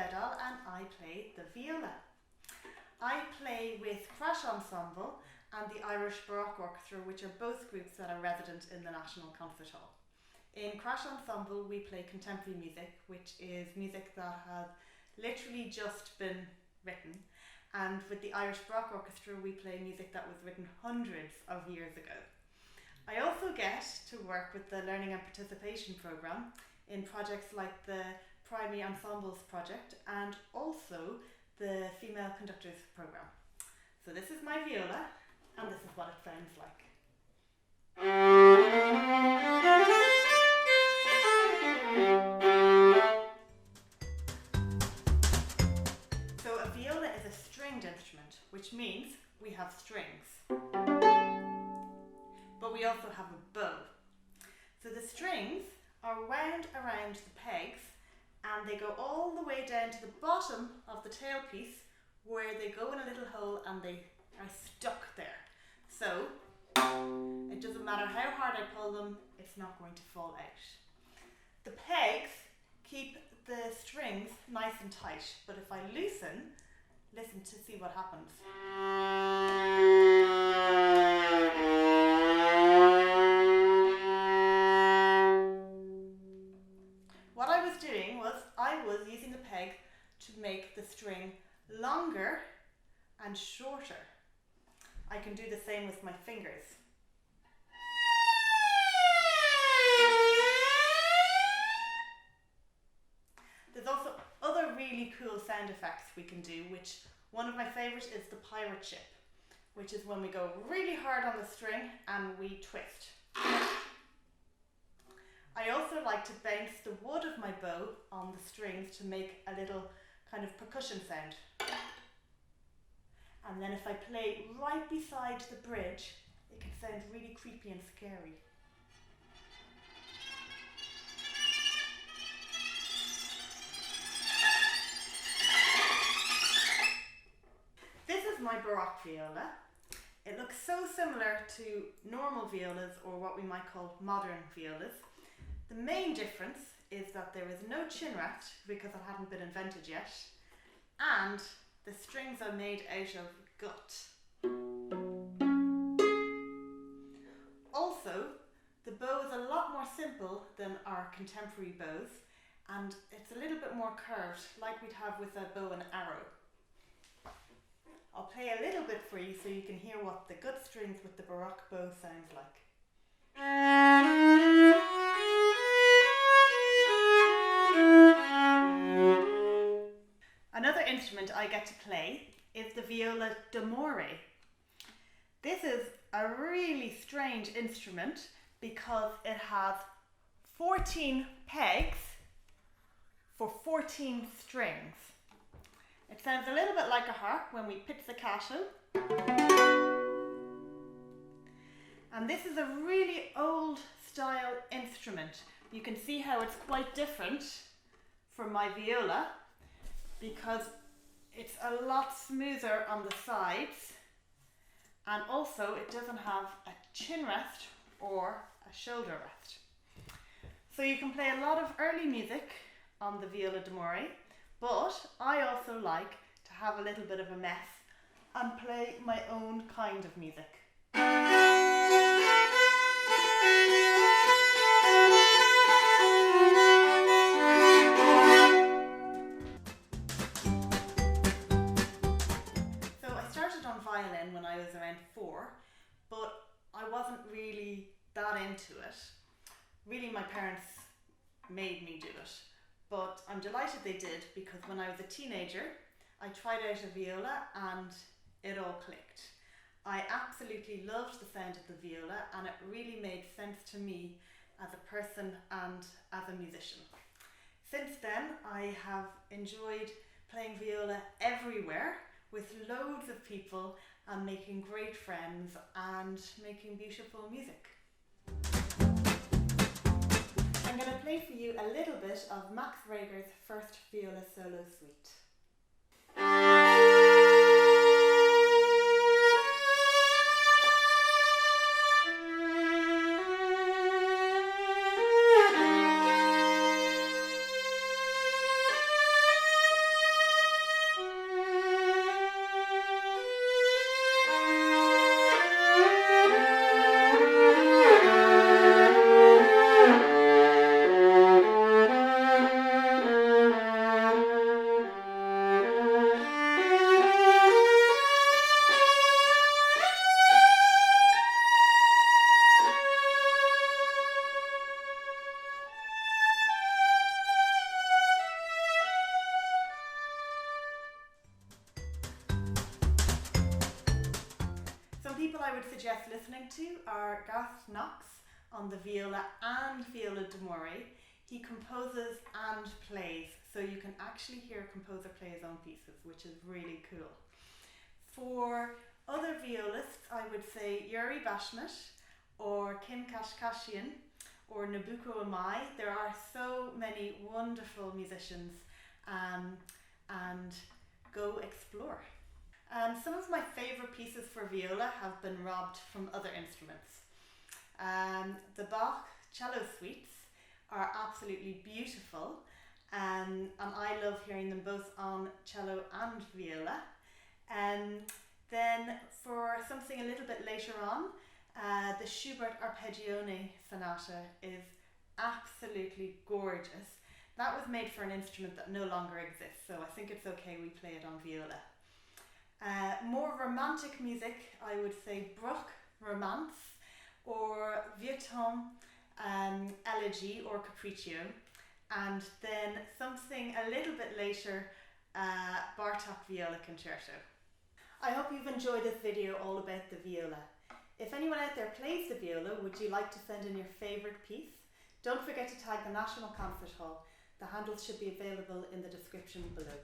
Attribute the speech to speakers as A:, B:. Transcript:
A: Dowdall and I play the viola. I play with Crash Ensemble and the Irish Baroque Orchestra, which are both groups that are resident in the National Concert Hall. In Crash Ensemble we play contemporary music, which is music that has literally just been written, and with the Irish Baroque Orchestra we play music that was written hundreds of years ago. I also get to work with the Learning and Participation programme in projects like the Primary Ensembles project and also the Female Conductors programme. So this is my viola and this is what it sounds like. So a viola is a stringed instrument, which means we have strings. But we also have a bow. So the strings are wound around the pegs and they go all the way down to the bottom of the tailpiece where they go in a little hole and they are stuck there. So it doesn't matter how hard I pull them, it's not going to fall out. The pegs keep the strings nice and tight, but if I listen to see what happens. What I was doing was I was using the peg to make the string longer and shorter. I can do the same with my fingers. There's also other really cool sound effects we can do, which one of my favourites is the pirate ship, which is when we go really hard on the string and we twist. I also like to bounce the wood of my bow on the strings to make a little kind of percussion sound. And then if I play right beside the bridge, it can sound really creepy and scary. This is my Baroque viola. It looks so similar to normal violas, or what we might call modern violas. The main difference is that there is no chin rest because it hadn't been invented yet, and the strings are made out of gut. Also, the bow is a lot more simple than our contemporary bows, and it's a little bit more curved, like we'd have with a bow and arrow. I'll play a little bit for you so you can hear what the gut strings with the Baroque bow sounds like. Another instrument I get to play is the viola d'amore. This is a really strange instrument because it has 14 pegs for 14 strings. It sounds a little bit like a harp when we pizzicato. And this is a really old style instrument. You can see how it's quite different from my viola because it's a lot smoother on the sides, and also it doesn't have a chin rest or a shoulder rest. So you can play a lot of early music on the viola d'amore, but I also like to have a little bit of a mess and play my own kind of music. Violin when I was around 4, but I wasn't really that into it. Really, my parents made me do it, but I'm delighted they did because when I was a teenager I tried out a viola and it all clicked. I absolutely loved the sound of the viola and it really made sense to me as a person and as a musician. Since then I have enjoyed playing viola everywhere with loads of people and making great friends and making beautiful music. I'm going to play for you a little bit of Max Reger's first viola solo suite. people I would suggest listening to are Garth Knox on the viola and viola d'amore. He composes and plays, so you can actually hear a composer play his own pieces, which is really cool. For other violists, I would say Yuri Bashmet or Kashkashian or Nobuko Imai. There are so many wonderful musicians, and go explore. Some of my favourite pieces for viola have been robbed from other instruments. The Bach cello suites are absolutely beautiful, and I love hearing them both on cello and viola. Then for something a little bit later on, the Schubert Arpeggione Sonata is absolutely gorgeous. That was made for an instrument that no longer exists, so I think it's okay we play it on viola. More romantic music, I would say Bruch Romance or Vieuxtemps Elegy or Capriccio, and then something a little bit later, Bartok Viola Concerto. I hope you've enjoyed this video all about the viola. If anyone out there plays the viola, would you like to send in your favourite piece? Don't forget to tag the National Concert Hall. The handles should be available in the description below.